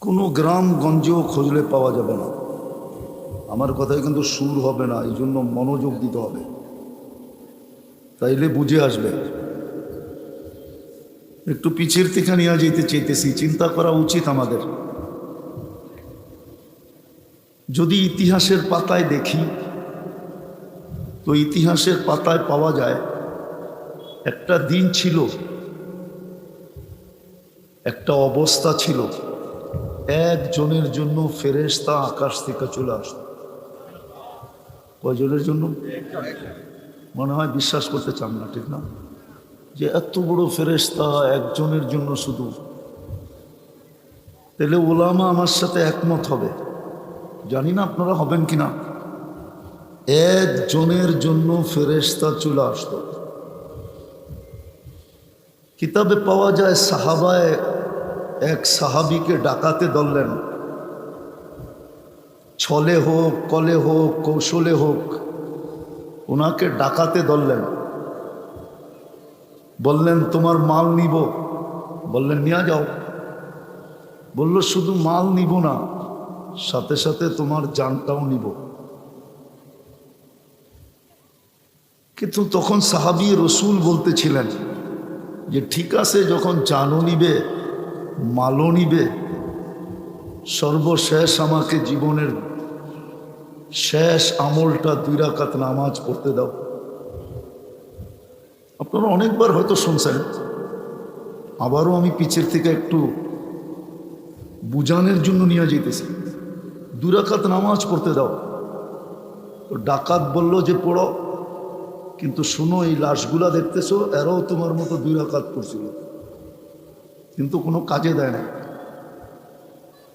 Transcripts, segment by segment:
কোনো গ্রামগঞ্জেও খুঁজলে পাওয়া যাবে না। আমার কথায় কিন্তু সুর হবে না, এই জন্য মনোযোগ দিতে হবে, তাইলে বুঝে আসবে। একটু পিছের থেকে নিয়ে যেতে চাইতেছি, চিন্তা করা উচিত আমাদের। যদি ইতিহাসের পাতায় দেখি তো ইতিহাসের পাতায় পাওয়া যায় একটা দিন ছিল, একটা অবস্থা ছিল, একজনের জন্য ফেরেশতা আকাশ থেকে চলে আসতো। কয়জনের জন্য? মনে হয় বিশ্বাস করতে চান না, ঠিক না? যে এত বড় ফেরেশতা একজনের জন্য শুধু। তাহলে ওলামা আমার সাথে একমত হবে, জানি না আপনারা হবেন কিনা। একজনের জন্য ফেরেশতা চলে আসতো। কিতাবে পাওয়া যায় সাহাবায় এক সাহাবীকে ডাকাতে ধরলেন, ছলে হোক কলে হোক কৌশলে হোক ওনাকে ডাকাতে ধরলেন। বললেন তোমার মাল নিব। বললেন নিয়ে যাও। বলল শুধু মাল নিব না, সাথে সাথে তোমার জানটাও নিব। কিন্তু তখন সাহাবী রসুল বলতেছিলেন যে ঠিক আছে, যখন জানও নিবে মালও নিবে, সর্বশেষ আমাকে জীবনের শেষ আমলটা 2 রাকাত নামাজ পড়তে দাও। আপনারা অনেকবার হয়তো শুনছেন, আবারও আমি পিছের থেকে একটু বুঝানোর জন্য নিয়ে যেতেছি। 2 রাকাত নামাজ পড়তে দাও। তো ডাকাত বলল যে পড়ো, কিন্তু শুনো এই লাশগুলা দেখতেছো, এরাও তোমার মতো 2 রাকাত পড়ছিল, কিন্তু কোনো কাজে দেয় না।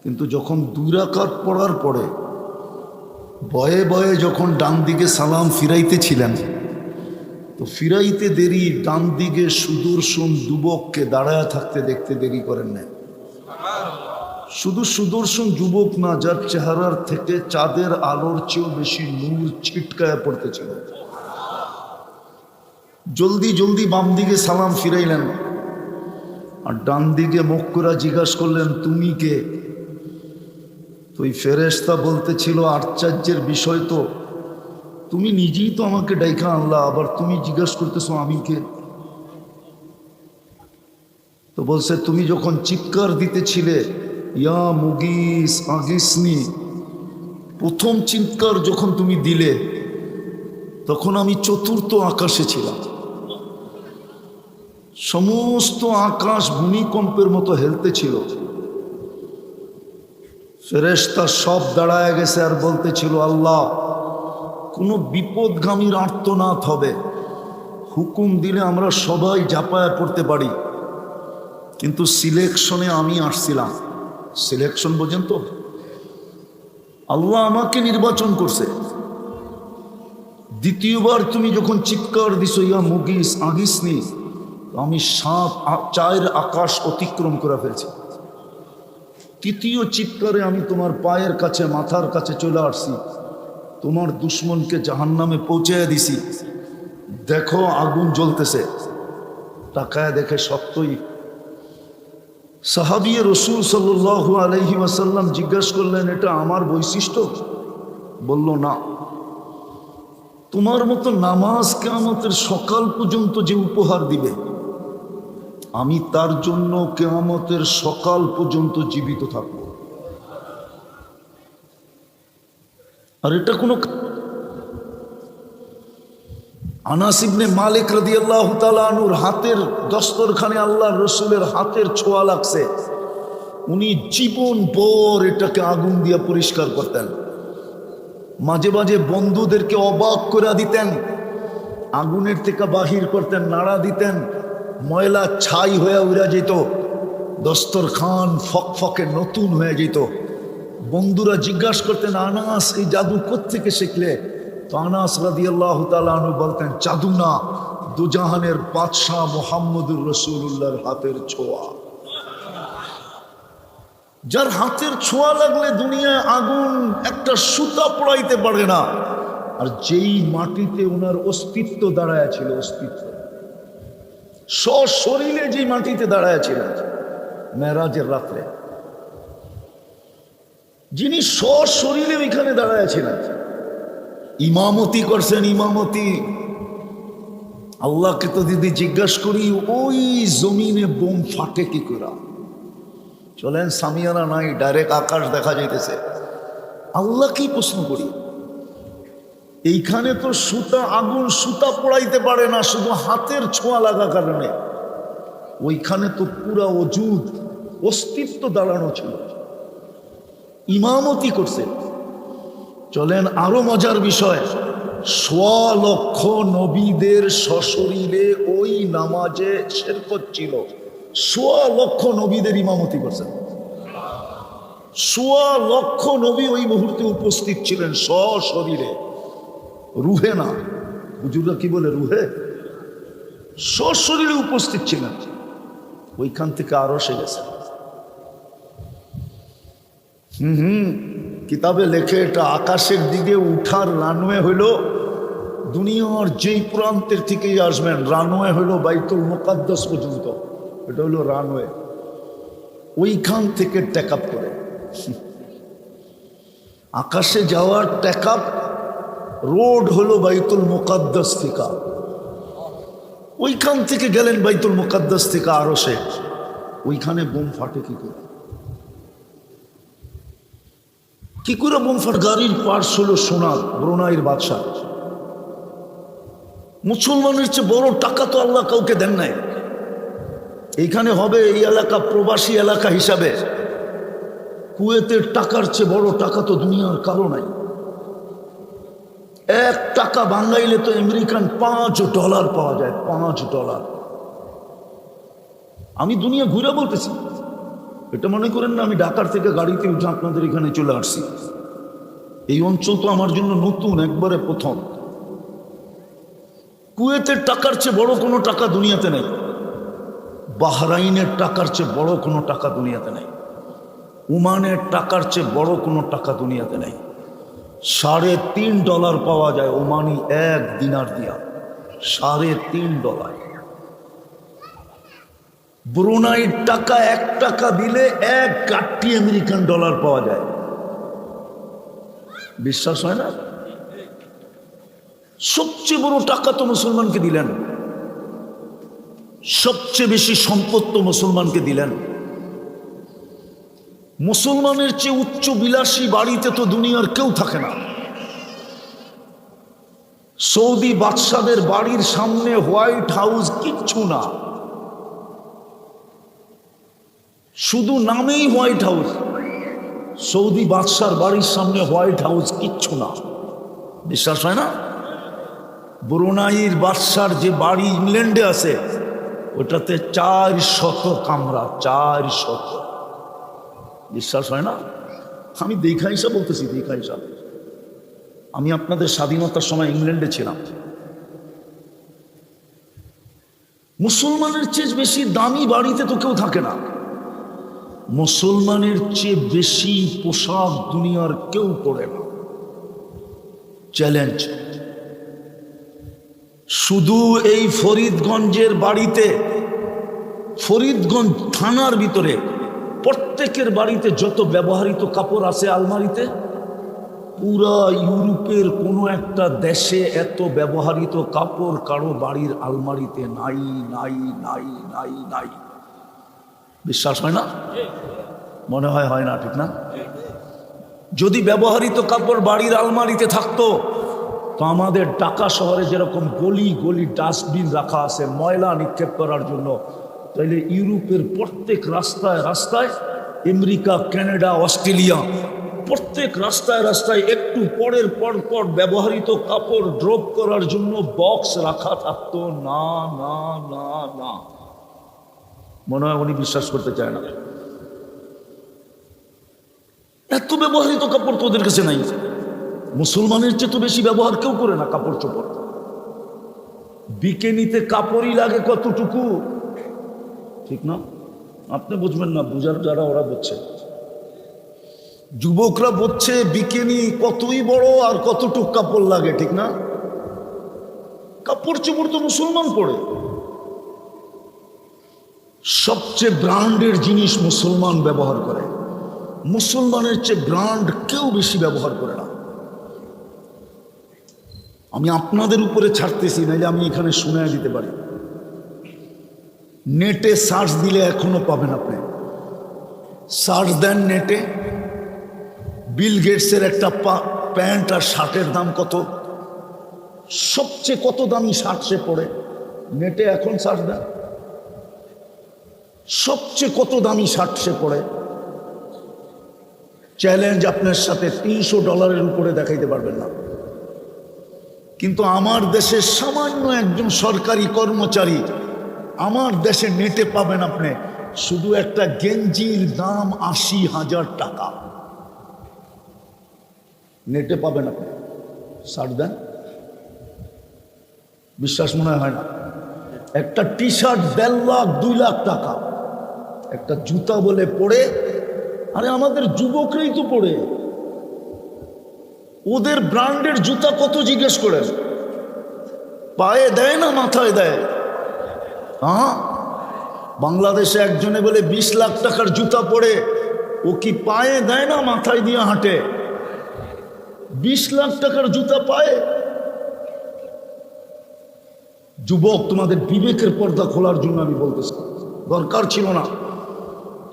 কিন্তু যখন 2 রাকাত পড়ার পরে বয়ে বয়ে যখন ডান দিকে সালাম ফিরাইতেছিলেন, তো ফিরাইতে দেরি ডান দিকে সুদর্শন যুবককে দাঁড়ায় থাকতে দেখতে দেরি করেন না। শুধু সুদর্শন যুবক না, যার চেহারার থেকে চাঁদের আলোর চেয়েও বেশি নূর ছিটকায় পড়তেছিল। জলদি জলদি বাম দিকে সালাম ফিরাইলেন, আর ডান দিকে মুখ করে জিজ্ঞাসা করলেন তুমি কে? তো ওই ফেরেশতা বলতেছিল আশ্চর্যের বিষয় তো, তুমি নিজেই তো আমাকে ডাইকা আনলা, আবার তুমি জিজ্ঞাসা করতেছো আমি কে? তো বলছে তুমি যখন চিৎকার দিতেছিলে ইয়া মুগিস আগিসনি, প্রথম চিৎকার যখন তুমি দিলে তখন আমি 4র্থ আকাশে ছিলাম। সমস্ত আকাশ ভূমিকম্পের মতো হেলতেছিল। ফেরেশতা সব দাঁড়ায় গেছে আর বলতেছিল আল্লাহ, কোনো বিপদগামীর আর্তনাদ হবে, হুকুম দিলে আমরা সবাই ঝাঁপায় পড়তে পারি, কিন্তু সিলেকশনে আমি আসছিলাম। সিলেকশন বোঝেন তো? আল্লাহ আমাকে নির্বাচন করছে। দ্বিতীয়বার তুমি যখন চিৎকার দিছো ইয়া মুগিস আগিসনি, আমি 4 আকাশ অতিক্রম করে ফেলছি। তৃতীয় চিৎকারে আমি তোমার পায়ের কাছে মাথার কাছে চলে আসছি, তোমার দুশ্মনকে জাহান্নামে পৌঁছে দিছি। দেখো আগুন জ্বলতেছে। তাকায় দেখে সত্যই। সাহাবী রসুল সাল্লাল্লাহু আলাইহি ওয়াসাল্লাম জিজ্ঞাসা করলেন এটা আমার বৈশিষ্ট্য? বলল না। তোমার মতো নামাজ কিয়ামতের সকাল পর্যন্ত যে উপহার দিবে, আমি তার জন্য কিয়ামতের সকাল পর্যন্ত জীবিত থাকব। আর এটা কোনো আনাস ইবনে মালিক রাদিয়াল্লাহু তাআলা আনহুর হাতের দস্তরখানে আল্লাহর রসুলের হাতের ছোঁয়া লাগছে। উনি জীবন ভর এটাকে আগুন দিয়ে পরিষ্কার করতেন। মাঝে মাঝে বন্ধুদেরকে অবাক করে দিতেন, আগুনের থেকে বাহির করতেন, নাড়া দিতেন, ময়লা ছাই হয়ে উড়ে যেত, দস্তরখান ফকফকে নতুন হয়ে যেত। বন্ধুরা জিজ্ঞাসা করতেন আনাস এই জাদু কোত্থেকে শিখলে? তো আনাস রাদিয়াল্লাহু তাআলা আনহু বলতেন জাদু না, দুজাহানের বাদশাহ মুহাম্মদুর রাসূলুল্লাহর হাতের ছোঁয়া। যার হাতের ছোঁয়া লাগলে দুনিয়ায় আগুন একটা সুতা পড়াইতে পারে না। আর যেই মাটিতে ওনার অস্তিত্ব দাঁড়ায় ছিল, অস্তিত্ব সশরীরে যেই মাটিতে দাঁড়ায় ছিল মেরাজের রাত্রে, যিনি সশরীরে ওইখানে দাঁড়ায় ছিলেন, ইমামতি করছেন। ইমামতি আল্লাহকে তো যদি জিজ্ঞাসা করি ওই জমিনে বোম ফাটে কি করে? চলেন, সামিয়ানা নাই, ডাইরেক্ট আকাশ দেখা যাইতেছে। আল্লাহকেই প্রশ্ন করি, এইখানে তো সুতা, আগুন সুতা পোড়াইতে পারে না শুধু হাতের ছোঁয়া লাগা কারণে। ওইখানে তো পুরা অজুদ অস্তিত্ব দাঁড়ানো ছিল, ইমামতি করছে। চলেন আরো মজার বিষয়, ১০০ লক্ষ নবীদের সশরীরে ওই নামাজে শিরকত ছিল। ১০০ লক্ষ নবীদের ইমামতি করছেন। ১০০ লক্ষ নবী ওই মুহূর্তে উপস্থিত ছিলেন সশরীরে, রুহে না। হুজুররা কি বলে, রুহে? সশরীরে উপস্থিত ছিলেন। ওইখান থেকে আরো সে গেছে। কিতাবে লেখে এটা আকাশের দিকে উঠার রানওয়ে হইল দুনিয়ার যেই প্রান্তের থেকেই আসবেন, রানওয়ে হইল বাইতুল মুকাদ্দাস পর্যন্ত। এটা হইল রানওয়ে। ওইখান থেকে টেক আপ করে আকাশে যাওয়ার টেক আপ রোড হলো বাইতুল মুকাদ্দাস থেকে। ওইখান থেকে গেলেন বাইতুল মুকাদ্দাস থেকে আরো সে। ওইখানে বোম ফাটে কি করে? কি করে বোম ফাটে? গাড়ির পার্স হলো সোনা, ব্রুনাইয়ের বাদশা। মুসলমানের চেয়ে বড় টাকা তো আল্লাহ কাউকে দেন নাই। এইখানে হবে এই এলাকা প্রবাসী এলাকা হিসাবে, কুয়েতের টাকার চেয়ে বড় টাকা তো দুনিয়ার কারো নাই। 1 টাকা বাঙাইলে তো আমেরিকান $5 পাওয়া যায়, $5। আমি দুনিয়া ঘুরে বলতেছি, এটা মনে করেন না আমি ঢাকার থেকে গাড়িতে উঠে আপনাদের এখানে চলে আসছি। এই অঞ্চল তো আমার জন্য নতুন, একবারে প্রথম। কুয়েতের টাকার চেয়ে বড় কোনো টাকা দুনিয়াতে নেই, বাহরাইনের টাকার চেয়ে বড় কোনো টাকা দুনিয়াতে নেই, ওমানের টাকার চেয়ে বড় কোনো টাকা দুনিয়াতে নেই। $3.5 পাওয়া যায় ওমানি 1 দিনার দিয়া, $3.5। ব্রুনাইয়ের টাকা 1 টাকা দিলে 1 গাট্টি আমেরিকান ডলার পাওয়া যায়। বিশ্বাস হয় না? সবচেয়ে বড় টাকা তো মুসলমানকে দিলেন, সবচেয়ে বেশি সম্পদ তো মুসলমানকে দিলেন। মুসলমানের চেয়ে উচ্চ বিলাসী বাড়িতে তো দুনিয়ার কেউ থাকে না। সৌদি বাদশাদের বাড়ির সামনে হোয়াইট হাউস কিচ্ছু না, শুধু নামেই হোয়াইট হাউস। সৌদি বাদশার বাড়ির সামনে হোয়াইট হাউস কিচ্ছু না। বিশ্বাস হয় না? ব্রুনাইয়ের বাদশার যে বাড়ি ইংল্যান্ডে আছে ওটাতে 400 কামরা, 400। বিশ্বাস হয় না? আমি দেখা হিসাব বলতেছি, দেখা হিসাব। আমি আপনাদের স্বাধীনতার সময় ইংল্যান্ডে ছিলাম। মুসলমানের চেয়ে বেশি দামি বাড়িতে তো কেউ থাকে না, মুসলমানের চেয়ে বেশি পোশাক দুনিয়ার কেউ পরে না। চ্যালেঞ্জ। শুধু এই ফরিদগঞ্জের বাড়িতে, ফরিদগঞ্জ থানার ভিতরে প্রত্যেকের বাড়িতে যত ব্যবহৃত কাপড় আছে আলমারিতে, পুরা ইউরোপের কোনো একটা দেশে এত ব্যবহৃত কাপড় কারো বাড়ির আলমারিতে নাই, নাই, নাই, নাই, নাই। বিশ্বাস হয় না? মনে হয় হয় না, ঠিক না? যদি ব্যবহৃত কাপড় বাড়ির আলমারিতে থাকতো তো আমাদের ঢাকা শহরে যেরকম গলি গলি ডাস্টবিন রাখা আছে ময়লা নিক্ষেপ করার জন্য, তাইলে ইউরোপের প্রত্যেক রাস্তায় রাস্তায়, আমেরিকা, কানাডা, অস্ট্রেলিয়া, প্রত্যেক রাস্তায় রাস্তায় একটু পরের পর পর ব্যবহৃত কাপড় ড্রপ করার জন্য বক্স রাখা থাকতো। না না না না, মনে হয় উনি বিশ্বাস করতে চায় না। এত ব্যবহৃত কাপড় তো ওদের কাছে নাই। মুসলমানের চেয়ে তো বেশি ব্যবহার কেউ করে না কাপড় চোপড়। বিকেনিতে কাপড়ই লাগে কতটুকু, ঠিক না? আপনি বুঝবেন না, বুঝার যারা ওরা বুঝছে। যুবকরা বুঝছে বিকেনি কতই বড় আর কতটুক কাপড় লাগে, ঠিক না? কাপড় চোপড় তো মুসলমান পরে। সবচেয়ে ব্র্যান্ডের জিনিস মুসলমান ব্যবহার করে। মুসলমানের চেয়ে ব্র্যান্ড কেউ বেশি ব্যবহার করে না। আমি আপনাদের উপরে ছাড়তেছি, নাইলে আমি এখানে শুনে দিতে পারি। নেটে সার্চ দিলে এখনো পাবেন। আপনি সার্চ দেন নেটে, বিল গেটসের একটা প্যান্ট আর শার্টের দাম কত, সবচেয়ে কত দামি শার্ট সে পরে, নেটে এখন সার্চ দেন, সবচেয়ে কত দামি শার্ট সে পরে। চ্যালেঞ্জ আপনার সাথে $300 উপরে দেখাইতে পারবেন না। কিন্তু আমার দেশের সামান্য একজন সরকারি কর্মচারী, আমার দেশে নেটে পাবেন আপনি শুধু একটা গেঞ্জির দাম 80,000 টাকা, নেটে পাবেন আপনি। সার্চ দেন, বিশ্বাস মনে হয় না। একটা টি শার্ট 1.5 লাখ 2 লাখ টাকা, একটা জুতা বলে পড়ে, আরে আমাদের যুবকরাই তো পড়ে, ওদের ব্র্যান্ডের জুতা কত জিজ্ঞেস করেন, পায়ে দেয় না মাথায় দেয়? হ্যাঁ, বাংলাদেশে একজনে বলে 20 লাখ টাকার জুতা পরে, ও কি পায়ে দেয় না মাথায় দিয়ে হাঁটে? 20 লাখ টাকার জুতা পায়ে। যুবক, তোমাদের বিবেকের পর্দা খোলার জন্য আমি বলতেছি, দরকার ছিল না।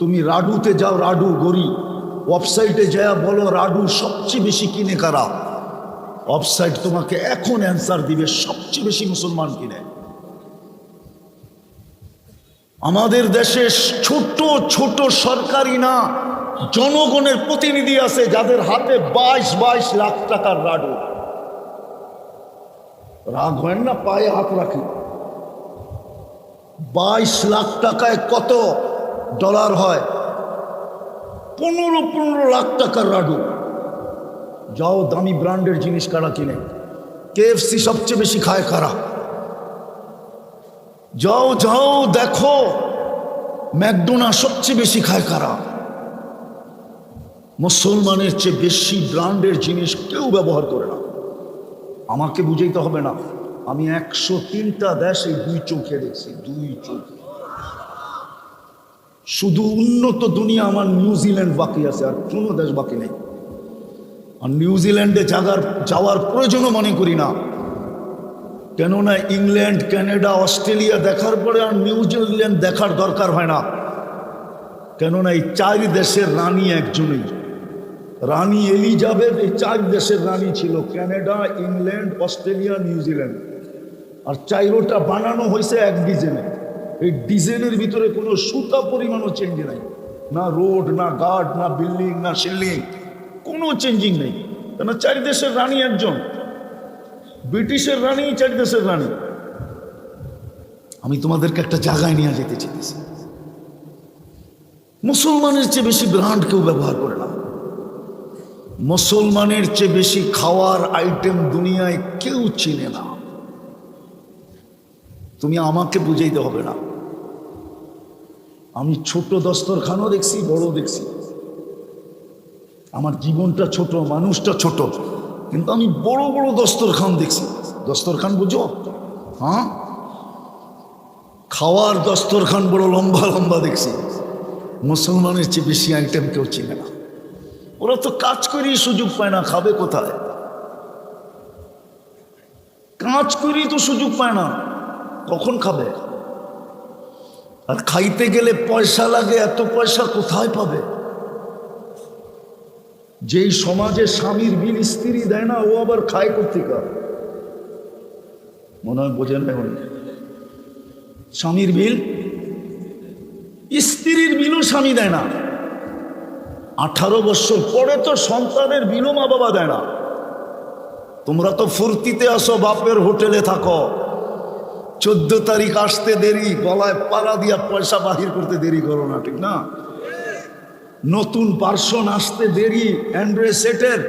তুমি রাডুতে যাও, রাডু গড়ি, ওয়েবসাইটে যায় বলো রাডু সবচেয়ে বেশি কিনে কারা, ওয়েবসাইট তোমাকে এখন অ্যান্সার দিবে সবচেয়ে বেশি মুসলমান কিনে। আমাদের দেশে ছোট ছোট সরকারি না, জনগণের প্রতিনিধি আছে যাদের হাতে 22 লাখ টাকার রাডু। রাগ হয় না, পায়ে হাত রাখি। 22 লাখ টাকায় কত ডলার হয়? 15 লাখ টাকার রাডু। যাও, দামি ব্র্যান্ডের জিনিস কারা কিনে? KFC সবচেয়ে বেশি খায় কারা? যাও যাও দেখো, ম্যাকডোনাল্ড সবচেয়ে বেশি খায় কারা? মুসলমানের চেয়ে বেশি ব্র্যান্ডের জিনিস কেউ ব্যবহার করে না। আমাকে বুঝাইতে হবে না, আমি 103টা দেশ এই 2 চোখে দেখছি, 2 চোখ। শুধু উন্নত দুনিয়া আমার নিউজিল্যান্ড বাকি আছে, আর কোনো দেশ বাকি নেই। আর নিউজিল্যান্ডে যাওয়ার প্রয়োজনও মনে করি না, কেননা ইংল্যান্ড, কানাডা, অস্ট্রেলিয়া দেখার পরে আর নিউজিল্যান্ড দেখার দরকার হয় না। কেননা এই 4 দেশের রানী একজনই, রানী এলিজাবেথ। এই 4 দেশের রানী ছিল, কানাডা, ইংল্যান্ড, অস্ট্রেলিয়া, নিউজিল্যান্ড। আর 4টা বানানো হয়েছে এক ডিজাইনে। এই ডিজাইনের ভিতরে কোনো সুতা পরিমাণও চেঞ্জ নাই, না রোড, না গার্ড, না বিল্ডিং, না শিল্ডিং, কোনো চেঞ্জিং নেই। কেন? 4 দেশের রানী একজন, ব্রিটিশের রানী, 4 দেশের রানী। আমি তোমাদেরকে একটা জায়গায় নিয়ে যেতে চাইতেছি। মুসলমানের চেয়ে বেশি ব্র্যান্ড কেউ ব্যবহার করে না। মুসলমানের চেয়ে বেশি খাওয়ার আইটেম দুনিয়ায় কেউ চিনে না। তুমি আমাকে বুঝাইতে হবে না। আমি ছোট দস্তরখানও দেখছি, বড় দেখছি। আমার জীবনটা ছোট, মানুষটা ছোট, কিন্তু আমি বড় বড় দস্তরখান দেখছি। দস্তরখান বুঝো? হ্যাঁ, খাওয়ার দস্তরখান বড় লম্বা লম্বা দেখছি। মুসলমানের চেয়ে বেশি আইটেম কেউ চিনে না। ওরা তো কাজ করেই সুযোগ পায় না, খাবে কোথায়? কাজ করেই তো সুযোগ পায় না, কখন খাবে? আর খাইতে গেলে পয়সা লাগে, এত পয়সা কোথায় পাবে? যেই সমাজে স্বামীর বিল স্ত্রী দেয় না, ও আবার খায় কোত্থেকে? মনে হয় বোঝেন না। স্বামীর বিল, স্ত্রীর বিলও স্বামী দেয় না। 18 বছর পরে তো সন্তানের বিলও মা বাবা দেয় না। তোমরা তো ফুর্তিতে আসো, বাপের হোটেলে থাকো, 14 তারিখ আসতে দেরি, গলায় পাড়া দিয়া পয়সা বাহির করতে দেরি করো না, ঠিক না? নতুন পার্সন আসতে দেরি, অ্যান্ড্রয়েড সেটের,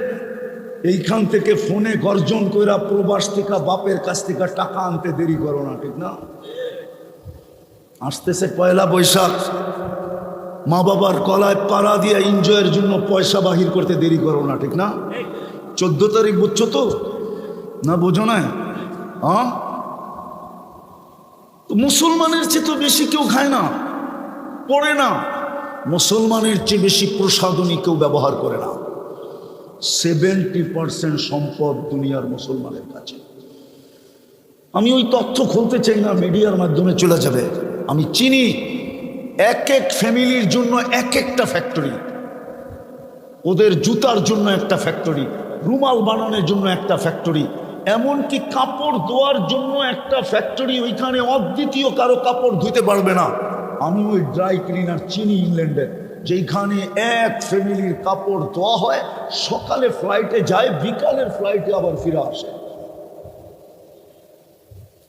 এইখান থেকে ফোনে গর্জন কইরা প্রবাস থেকে বাপের কাছ থেকে টাকা আনতে দেরি করো না, ঠিক না? আসতেছে 1 বৈশাখ, মা বাবার গলায় পাড়া দিয়া এনজয়ের জন্য পয়সা বাহির করতে দেরি করো না, ঠিক না? 14 তারিখ বুঝছো তো না? বোঝো না? হ্যাঁ, মুসলমানের চেয়ে তো বেশি কেউ খায় না, পড়ে না। মুসলমানের চেয়ে বেশি প্রসাধনী কেউ ব্যবহার করে না। 70% সম্পদ দুনিয়ার মুসলমানের কাছে। আমি ওই তথ্য খুলতে চাই না, মিডিয়ার মাধ্যমে চলে যাবে। আমি চিনি এক এক ফ্যামিলির জন্য এক একটা ফ্যাক্টরি, ওদের জুতার জন্য একটা ফ্যাক্টরি, রুমাল বানানোর জন্য একটা ফ্যাক্টরি, এমনকি কাপড় ধোয়ার জন্য একটা ফ্যাক্টরি। ওইখানে অদ্বিতীয় কারো কাপড় ধুতে পারবে না। আমি ওই ড্রাই ক্লিনার চিনি ইংল্যান্ডের, যেখানে এক ফ্যামিলির কাপড় ধোয়া হয়, সকালে ফ্লাইটে যায়, বিকালের ফ্লাইটে আবার ফিরে আসে।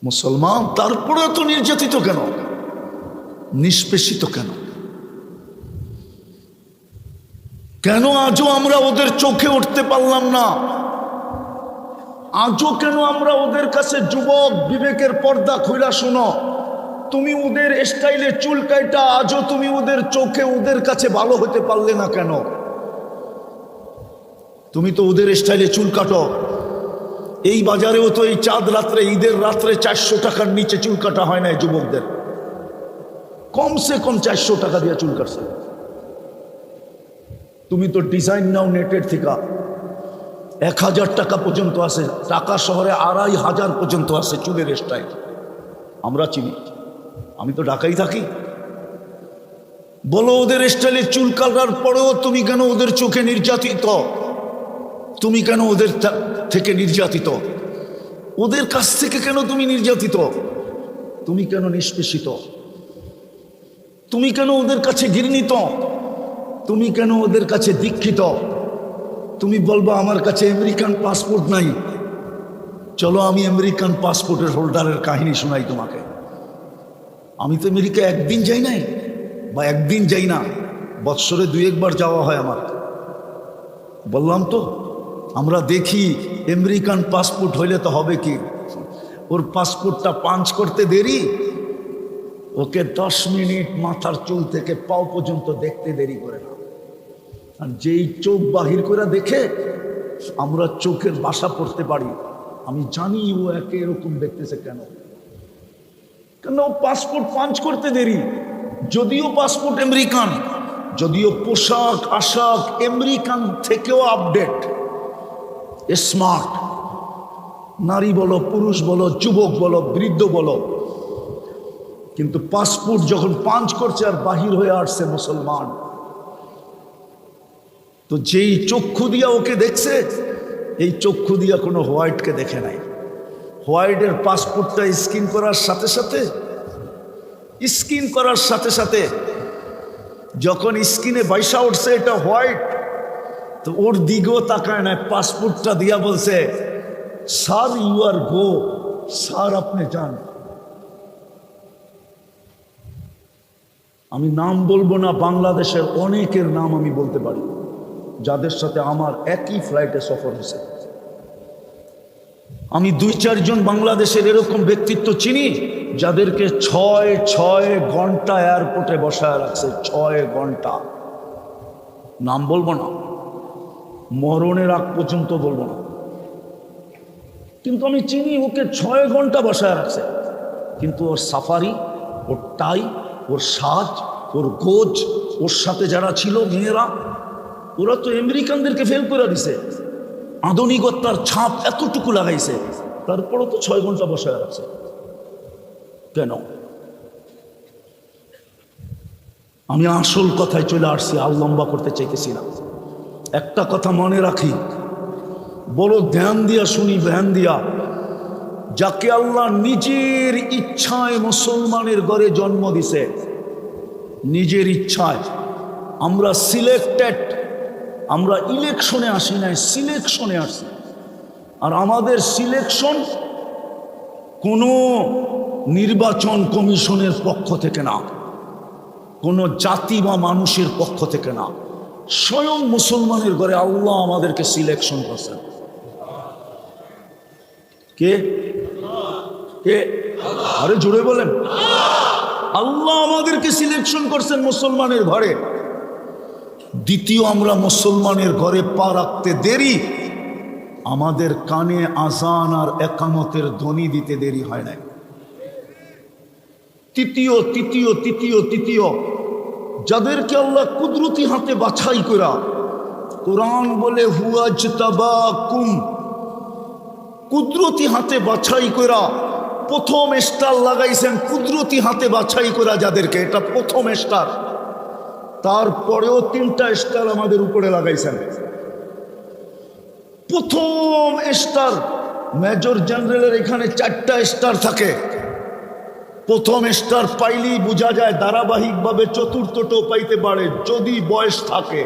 মুসলমান তারপরে তো নির্যাতিত কেন, নিষ্পেষিত কেন? কেন আজও আমরা ওদের চোখে উঠতে পারলাম না? আজও কেন আমরা ওদের কাছে যুবক বিবেকের পর্দা খুইলা শুনো, তুমি ওদের স্টাইলে চুল কাইটা আজও তুমি ওদের চোখে ওদের কাছে ভালো হতে পারলে না কেন? তুমি তো ওদের স্টাইলে চুল কাটো। এই বাজারেও তো এই চাঁদ রাত্রে, ঈদের রাত্রে 400 টাকার নিচে চুল কাটা হয় না যুবকদের। কমসে কম 400 টাকা দিয়ে চুল কাটছে। তুমি তো ডিজাইন নাও নেটের থেকে, 1000 টাকা পর্যন্ত আছে, ঢাকা শহরে 2500 পর্যন্ত আছে চুলের স্টাইল। আমরা চিনি, আমি তো ঢাকায় থাকি। বলো ওদের স্টাইলে চুল কাটার পরেও তুমি কেন ওদের চোখে নির্যাতিত? তুমি কেন ওদের থেকে নির্যাতিত? ওদের কাছ থেকে কেন তুমি নির্যাতিত? তুমি কেন নিষ্পেষিত? তুমি কেন ওদের কাছে ঘৃণিত? তুমি কেন ওদের কাছে দীক্ষিত? তুমি বলবা আমার কাছে আমেরিকান পাসপোর্ট নাই। চলো আমি আমেরিকান পাসপোর্টের হোল্ডারের কাহিনী শোনাই তোমাকে। আমি তো আমেরিকা একদিন যাই নাই, বা একদিন যাই না, বৎসরে 2-1 বার যাওয়া হয় আমার। বললাম তো, আমরা দেখি আমেরিকান পাসপোর্ট হইলে তো হবে কি, ওর পাসপোর্টটা পাঞ্চ করতে দেরি, ওকে 10 মিনিট মাথার চুল থেকে পাও পর্যন্ত দেখতে দেরি করে না। আর যেই চোখ বাহির করে দেখে আমরা চোখের ভাষা পড়তে পারি। আমি জানি ও একে এরকম দেখতেছে কেন, কেন ও পাসপোর্ট পাঞ্চ করতে দেরি। যদিও পাসপোর্ট আমেরিকান, যদিও পোশাক আশাক আমেরিকান থেকেও আপডেট, স্মার্ট, নারী বলো, পুরুষ বলো, যুবক বলো, বৃদ্ধ বলো, কিন্তু পাসপোর্ট যখন পাঞ্চ করছে আর বাহির হয়ে আসছে মুসলমান, তো যেই চক্ষু দিয়া ওকে দেখছে, এই চক্ষু দিয়া কোনো হোয়াইটকে দেখে নাই। হোয়াইটের পাসপোর্টটা স্ক্যান করার সাথে যখন স্ক্রিনে বাইসা উঠছে এটা হোয়াইট, তো ওর দিকেও তাকায় নাই, পাসপোর্টটা দিয়া বলছে, sir you are go, sir আপনি যান। আমি নাম বলবো না, বাংলাদেশের অনেকের নাম আমি বলতে পারি যাদের সাথে আমার একই ফ্লাইটে সফর হয়েছে। আমি 2-4 জন বাংলাদেশের এরকম ব্যক্তিত্ব চিনি যাদেরকে 6 ঘন্টা এয়ারপোর্টে বসায় রাখছে, 6 ঘন্টা। নাম বলবো না, মরণের আগ পর্যন্ত বলবো না, কিন্তু আমি চিনি ওকে 6 ঘন্টা বসায় রাখছে। কিন্তু ওর সাফারি, ওর টাই, ওর সাজ, ওর গোজ, ওর সাথে যারা ছিল মেয়েরা, ওরা তো আমেরিকানদেরকে ফেল করে দিছে। আধুনিকতার ছাপ এতটুকু লাগাইছে, তারপরও তো 6 ঘন্টা বসায় রাখছে কেন? আমি আসল কথায় চলে আসছি, আর লম্বা করতে চাইতেছি না। একটা কথা মনে রাখি, বড় ধ্যান দিয়া শুনি, ধ্যান দিয়া, যাকে আল্লাহ নিজের ইচ্ছায় মুসলমানের ঘরে জন্ম দিছে, নিজের ইচ্ছায়, আমরা সিলেক্টেড, আমরা ইলেকশনে আসি নাই, সিলেকশনে আসি। আর আমাদের সিলেকশন কোনো নির্বাচন কমিশনের পক্ষ থেকে না, কোনো জাতি বা মানুষের পক্ষ থেকে না, স্বয়ং মুসলমানের ঘরে আল্লাহ আমাদেরকে সিলেকশন করছেন। কে কে? আরে জোরে বলেন, আল্লাহ আমাদেরকে সিলেকশন করছেন মুসলমানের ঘরে। দ্বিতীয়, আমরা মুসলমানের ঘরে পা রাখতে দেরি, আমাদের কানে আজান আর একামতের ধ্বনি দিতে দেরি হয় নাই। তৃতীয়, যাদেরকে আল্লাহ কুদরতি হাতে বাছাই করা। কোরআন বলে হুয়াজতাবাকুম, কুদরতি হাতে বাছাই করা। প্রথম স্টার লাগাইছেন কুদরতি হাতে বাছাই করা যাদেরকে, এটা প্রথম স্টার। তারপরেও 3টা স্টার আমাদের উপরে লাগাইছেন। প্রথম স্টার মেজর জেনারেলের এখানে 4টা স্টার থাকে। প্রথম স্টার পাইলেই বোঝা যায় ধারাবাহিকভাবে চতুর্থটাও পাইতে পারে যদি বয়স থাকে,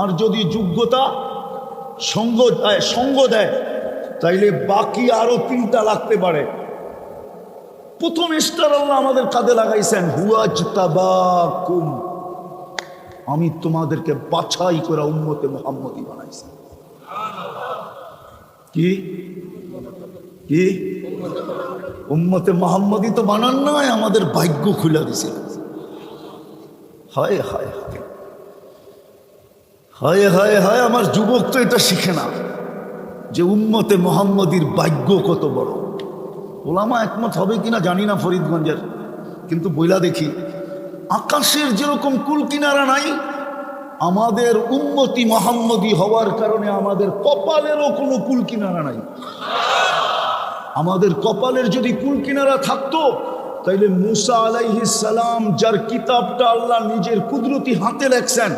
আর যদি যোগ্যতা সঙ্গ দেয় তাইলে বাকি আরো 3টা লাগতে পারে। প্রথম স্টার আল্লাহ আমাদের কাঁধে লাগাইছেন হুয়াজতাবাকুম, আমি তোমাদেরকে বাছাই করে উম্মতে মুহাম্মদী বানাইছি। কি কি উম্মতে মুহাম্মদী তো বানান নয়, আমাদের ভাগ্য খুলে দিছিল। হায় হায় হায় হায় হায় হায়, আমার যুবক তো এটা শিখে না যে উম্মতে মুহাম্মদীর ভাগ্য কত বড়। ওলামা একমত হবে কিনা জানি না ফরিদগঞ্জের, কিন্তু বইলা দেখি আকাশের যেরকম কুল কিনারা নাই, আমাদের উম্মতি মুহাম্মদী হওয়ার কারণে আমাদের কপালেরও কোনো কুল কিনারা নাই। আমাদের কপালের যদি কুল কিনারা থাকতো তাইলে মুসা আলাইহিস সালাম যার কিতাবটা আল্লাহ নিজের কুদরতি হাতে লেখছেন,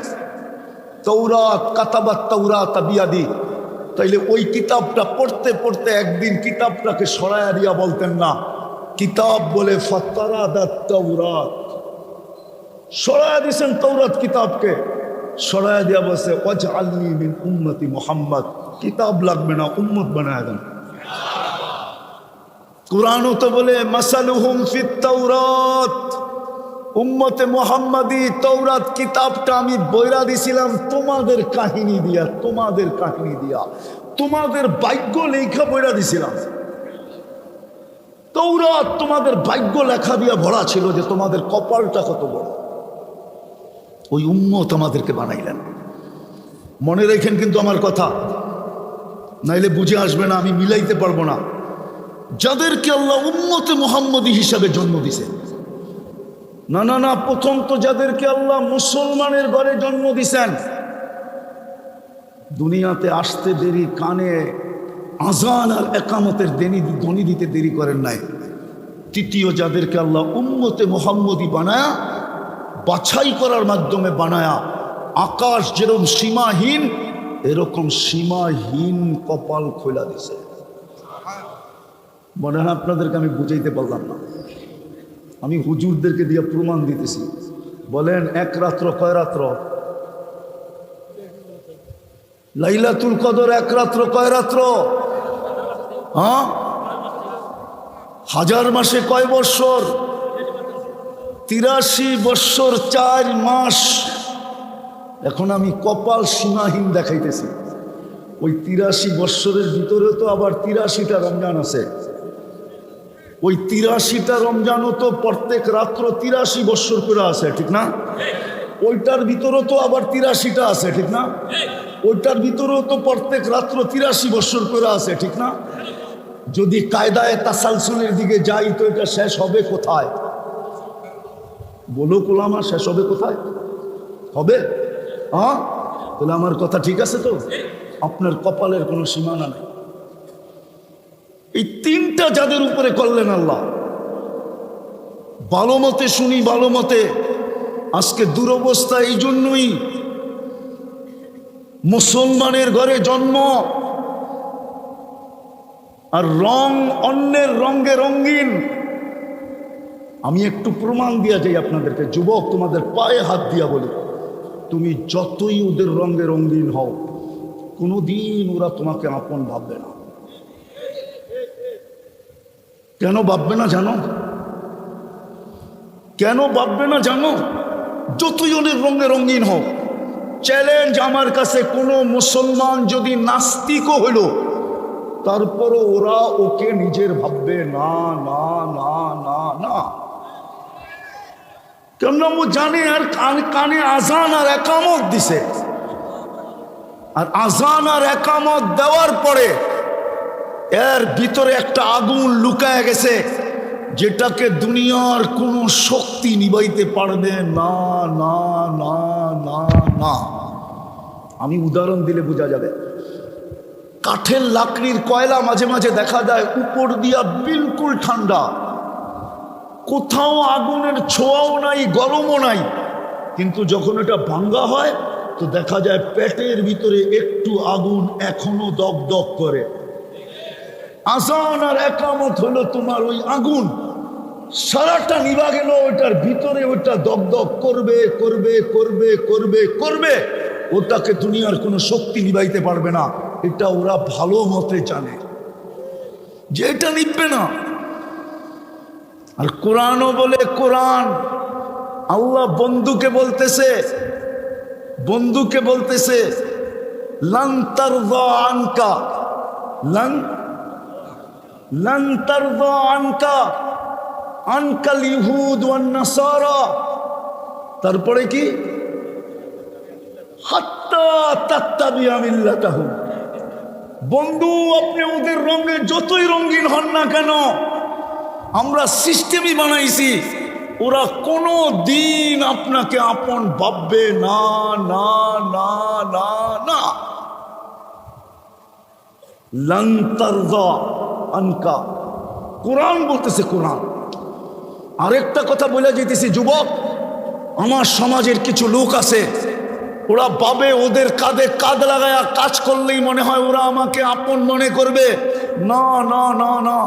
তৌরাত, কাতাবাত তাওরাত বিয়াদি, তাইলে ওই কিতাবটা পড়তে পড়তে একদিন কিতাবটাকে সরায়া দিয়া বলতেন না, কিতাব বলে ফাতারাদাত তাওরাত, সরায়া দিয়েছেন তৌরাত কিতাবকে, সরায়া দিয়া বলছে ওয়াজআলনি মিন উম্মতি মুহাম্মদ, কিতাব লাগবে না, উম্মত বানায় দেন। কুরআনও তো বলে মাসালুহুম ফিত তাওরাত, উম্মতে মুহাম্মাদি তৌরাত কিতাবটা আমি বইরা দিছিলাম তোমাদের কাহিনী দিয়া, তোমাদের কাহিনী দিয়া, তোমাদের ভাগ্য লেখা বইরা দিছিলাম। তৌরাত তোমাদের ভাগ্য লেখা দিয়া ভরা ছিল যে তোমাদের কপালটা কত বড়। ওই উম্মত আমাদেরকে বানাইলেন। মনে রেখেন কিন্তু আমার কথা, নাইলে বুঝে আসবে না, আমি মিলাইতে পারবো না। যাদেরকে আল্লাহ উম্মতে মুহাম্মদী হিসাবে জন্ম দিছে, না না না, প্রথম তো যাদেরকে আল্লাহ মুসলমানের ঘরে জন্ম দিছেন, দুনিয়াতে আসতে দেরি, কানে আজান আর একামতের ধ্বনি দিতে দেরি করেন নাই। তৃতীয় যাদেরকে আল্লাহ উম্মতে মুহাম্মদী বানায়া, বাছাই করার মাধ্যমে বানায়া, আকাশ যেরকম সীমাহীন এরকম সীমাহীন কপাল খোলা দিছে। মনে হয় আপনাদেরকে আমি বুঝাইতে পারলাম না। আমি হুজুরদেরকে দিয়ে প্রমাণ দিতেছি। বলেন এক রাত্র কয় রাত্র? লাইলাতুল কদর এক রাত্র কয় রাত্র? হ্যাঁ, 1000 মাসে কয় বৎসর? 83 বৎসর 4 মাস। এখন আমি কপাল সীমাহীন দেখাইতেছি। ওই 83 বৎসরের ভিতরে তো আবার 83টা রমজান আছে। ওই 83টা রমজানও তো প্রত্যেক রাত্র 83 বৎসর করে আছে, ঠিক না? ওইটার ভিতরেও তো আবার 83টা আছে, ঠিক না? ওইটার ভিতরেও তো প্রত্যেক রাত্র 83 বৎসর করে আছে, ঠিক না? যদি কায়দায় তাসালসুলের দিকে যাই তো এটা শেষ হবে কোথায়? বলো কোলামা, শেষ হবে কোথায়? হবে? হ্যাঁ, তাহলে আমার কথা ঠিক আছে তো? আপনার কপালের কোনো সীমানা নাই। এই 3টা যাদের উপরে করলেন আল্লাহ, ভালো মতে শুনি, ভালো মতে। আজকে দুরবস্থা এই জন্যই, মুসলমানের ঘরে জন্ম আর রং অন্যের রঙে রঙিন। আমি একটু প্রমাণ দিয়া যাই আপনাদেরকে, যুবক, তোমাদের পায়ে হাত দিয়া বলি, তুমি যতই ওদের রঙে রঙিন হও, কোনোদিন ওরা তোমাকে আপন ভাববে না। কেন ভাববে না জানো? কেন ভাববে না জানো? যতই ওদের রঙে রঙিন হোক, চ্যালেঞ্জ আমার কাছে, কোনো মুসলমান যদি নাস্তিকও হইল তারপরও ওরা ওকে নিজের ভাববে না, না না না না। কেন? ও জানে আর কানে আজান আর একামত দিছে, আর আজান আর একামত দেওয়ার পরে এর ভিতরে একটা আগুন লুকায় গেছে, যেটাকে দুনিয়ার কোনো শক্তি নিবাইতে পারবে না না না না না। আমি উদাহরণ দিলে বোঝা যাবে। কাঠের লাকড়ির কয়লা মাঝে মাঝে দেখা যায় উপর দিয়া বিলকুল ঠান্ডা, কোথাও আগুনের ছোঁয়াও নাই, গরমও নাই, কিন্তু যখন এটা ভাঙ্গা হয় তো দেখা যায় পেটের ভিতরে একটু আগুন এখনো দগদগ করে। আজান আর একামত হলো তোমার ওই আগুন, সারাটা নিভা গেল, ওটার ভিতরে ওটা দগদগ করবে করবে করবে করবে করবে। ওটাকে দুনিয়ার কোনো শক্তি নিভাইতে পারবে না। এটা ওরা ভালো মতে জানে যে এটা নিবে না। আর কোরআনও বলে, কোরআন আল্লাহ বন্ধুকে বলতেছে লান তারদা আনকা, লান তারদা আনকা আনকাল ইহুদ ওয়ান নাসারা। তারপরে কি? হাত্তা তাত্তাবিআ মিল্লাতাহুম। বন্ধু, আপনি ওদের রঙে যতই রঙিন হন না কেন, আমরা সিস্টেমই বানাইছি, ওরা কোনো দিন আপনাকে আপন ভাববে না না না না না। লান তারদা আনকা, কোরআন বলতেছে। কোরআন আরেকটা কথা বলে যেতেছি, যুবক, আমার সমাজের কিছু লোক আছে, ওরা ভাবে ওদের কাঁধে কাঁধ লাগায়া কাজ করলেই মনে হয় ওরা আমাকে আপন মনে করবে। না না না না,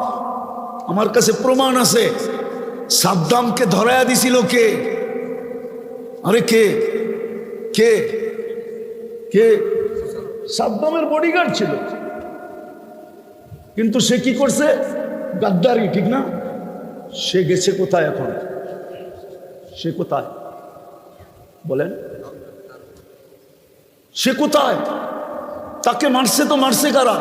আমার কাছে প্রমাণ আছে। সাদ্দামকে ধরায়া দিছিল কে? আরে কে কে কে? সাদ্দামের বডিগার্ড ছিল, কিন্তু সে কি করছে? গাদ্দারি, ঠিক না? সে গেছে কোথায় এখন? সে কোথায় বলেন? সে কোথায়? তাকে মারছে তো মারছে কারা?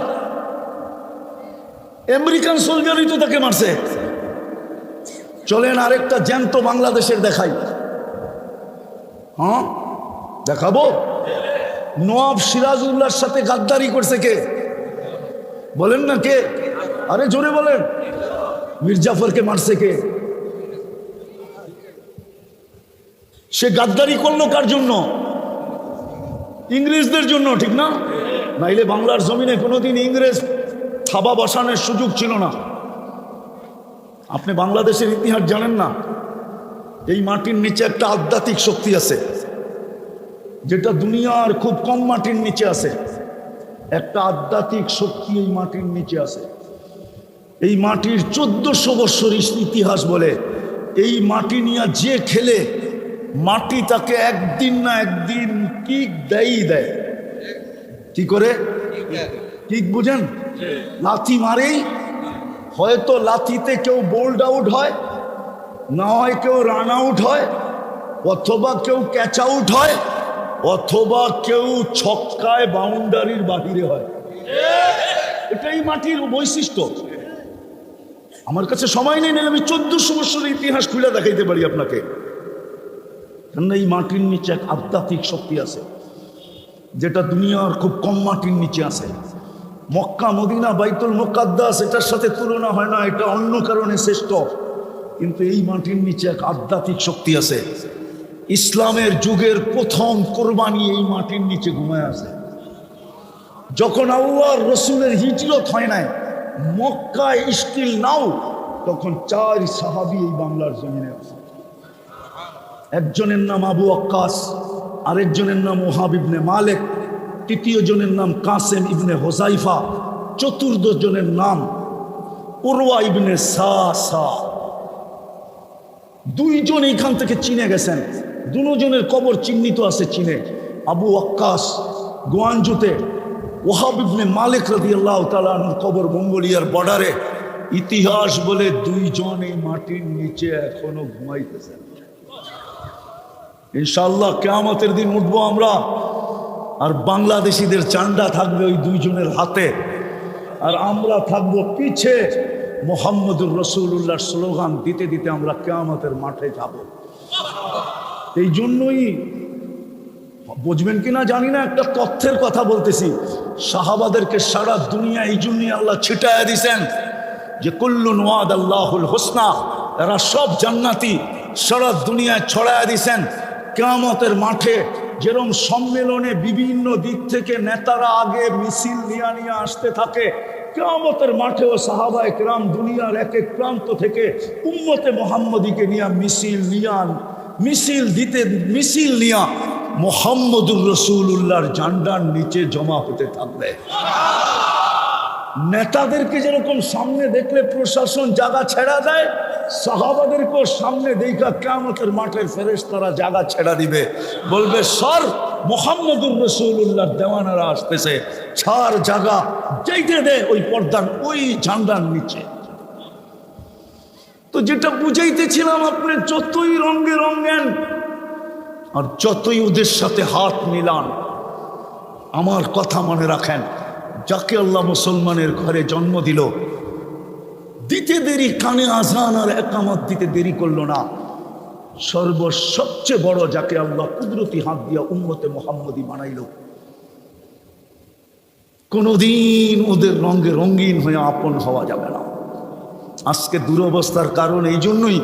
আমেরিকান সোলজারই তো তাকে মারছে। চলেন আরেকটা জ্যান্ত বাংলাদেশের দেখাই। হ্যাঁ, দেখাবো। নওয়াব সিরাজউল্লাহর সাথে গাদ্দারি করছে কে? বলেন না কে? আরে জোরে বলেন। মির্জাফরকে মারছে কে? সে গাদ্দারি করলো কার জন্য? ইংরেজদের জন্য, ঠিক না? নাইলে বাংলার জমিনে কোনোদিন ইংরেজ থাবা বসানোর সুযোগ ছিল না। আপনি বাংলাদেশের ইতিহাস জানেন না? এই মাটির নিচে একটা আধ্যাত্মিক শক্তি আছে, যেটা দুনিয়ার খুব কম মাটির নিচে আছে। একটা আধ্যাত্মিক শক্তি এই মাটির নিচে আছে। এই মাটির 1400 বৎসর ইতিহাস বলে, এই মাটি নিয়ে যে খেলে, মাটি তাকে একদিন না একদিন কিক দেয়। কি করে কিক বুঝেন? লাথি মারেই, হয়তো লাথিতে কেউ বোল্ড আউট হয়, না হয় কেউ রান আউট হয়, অথবা কেউ ক্যাচ আউট হয়, অথবা কেউ ছক্কায় বাউন্ডারির বাহিরে হয়। এটাই মাটির বৈশিষ্ট্য। আমার কাছে সময় নেই, আমি 1400 বছরের ইতিহাস খুলে দেখাইতে পারি আপনাকে। কেননা এই মাটির নিচে এক আধ্যাত্মিক শক্তি আছে, যেটা দুনিয়ার খুব কম মাটির নিচে আছে। মক্কা, মদিনা, বাইতুল মুকাদ্দাস এটার সাথে তুলনা হয় না, এটা অন্য কারণে শ্রেষ্ঠ। কিন্তু এই মাটির নিচে এক আধ্যাত্মিক শক্তি আছে। ইসলামের যুগের প্রথম কোরবানি এই মাটির নিচে ঘুমায় আছে। যখন আল্লাহর রসুলের হিজরত হয় নাই, মক্কায় স্টিল নাও, তখন 4 সাহাবী এই বাংলার জমিনে আছে। একজনের নাম আবু ওয়াক্কাস, আরেকজনের নাম ওহাব ইবনে মালিক, তৃতীয় জনের নাম কাসেম ইবনে হুযাইফা, চতুর্থ জনের নাম উরওয়া ইবনে সাসা। 2 জন এইখান থেকে চীনে গেছেন, 2 জনের কবর চিহ্নিত আছে চীনে। আবু ওয়াক্কাস গোয়াঞ্জুতে, ওহাব ইবনে মালিক রাদিয়াল্লাহু তাআলা আনহুর কবর মঙ্গোলিয়ার বর্ডারে। ইতিহাস বলে 2 জন এই মাটির নিচে এখনো ঘুমাইতেছেন। ইনশাআল্লাহ কিয়ামতের দিন উঠবো আমরা, আর বাংলাদেশিদের চান্ডা থাকবে ওই 2 জনের হাতে, আর আমরা থাকবো পিছে। মুহাম্মদুর রাসূলুল্লাহর স্লোগান দিতে দিতে আমরা কিয়ামতের মাঠে যাব। এই জন্যই বুঝবেন কিনা জানি না, একটা তথ্যের কথা বলতেছি। সাহাবাদেরকে সারা দুনিয়া এই জন্যই আল্লাহ ছিটায়া দিয়েছেন যে কুল্লুন ওয়াদাল্লাহুল হুসনা এরা সব জান্নাতি, সারা দুনিয়ায় ছড়ায় দিছেন। কিয়ামতের মাঠে যেরকম সম্মেলনে বিভিন্ন দিক থেকে নেতারা আগে মিছিল নিয়ে আসতে থাকে, কিয়ামতের মাঠেও সাহাবায়ে কেরাম দুনিয়ার এক এক প্রান্ত থেকে উম্মতে মুহাম্মদীকে নিয়ে মিছিল নিয়া মুহাম্মদুর রাসূলুল্লাহর ঝান্ডার নিচে জমা হতে থাকবে। নেতাদেরকে যেরকম সামনে দেখলে প্রশাসন জায়গা ছেড়া দেয়, সাহাবাদেরকেও সামনে দেখা কিয়ামতের মাঠের ফেরেশতারা জায়গা ছেড়া দিবে, বলবে সর, মুহাম্মদুর রাসূলুল্লাহর দেওয়ানারা আসতেছে, ছাড় জায়গা, যাইতে দে ওই পর্দার ওই ঝান্ডার নিচে। তো যেটা বুঝাইতেছিলাম, আপনি যতই রঙে রঙেন আর যতই ওদের সাথে হাত মিলান, আমার কথা মনে রাখেন, যাকে আল্লাহ মুসলমানের ঘরে জন্ম দিল, দিতে দেরি, কানে আজান আর একামত দিতে দেরি করলো না। সবচেয়ে বড় যাকে আল্লাহ কুদরতি হাত দিয়া উম্মতে মুহাম্মদী বানাইল, কোনদিন ওদের রঙে রঙিন হয়ে আপন হওয়া যাবে না। আজকে দুরবস্থার কারণ এই জন্যই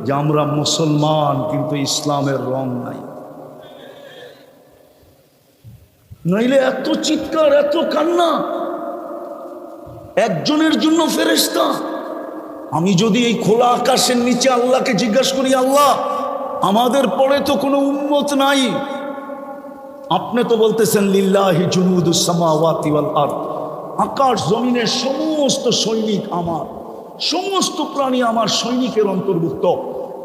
যে আমরা মুসলমান কিন্তু ইসলামের রং নাই। নইলে এত চিৎকার, এত কান্না একজনের জন্য ফেরেশতা। আমি যদি এই খোলা আকাশের নিচে আল্লাহকে জিজ্ঞাসা করি, আল্লাহ আমাদের পরে তো কোনো উম্মত নাই, আপনি তো বলতেছেন লিল্লাহি জুনুদুস সামাওয়াতি ওয়াল আরদ, আকাশ জমিনের সমস্ত সৈনিক আমার, সমস্ত প্রাণী আমার সৈনিকের অন্তর্ভুক্ত।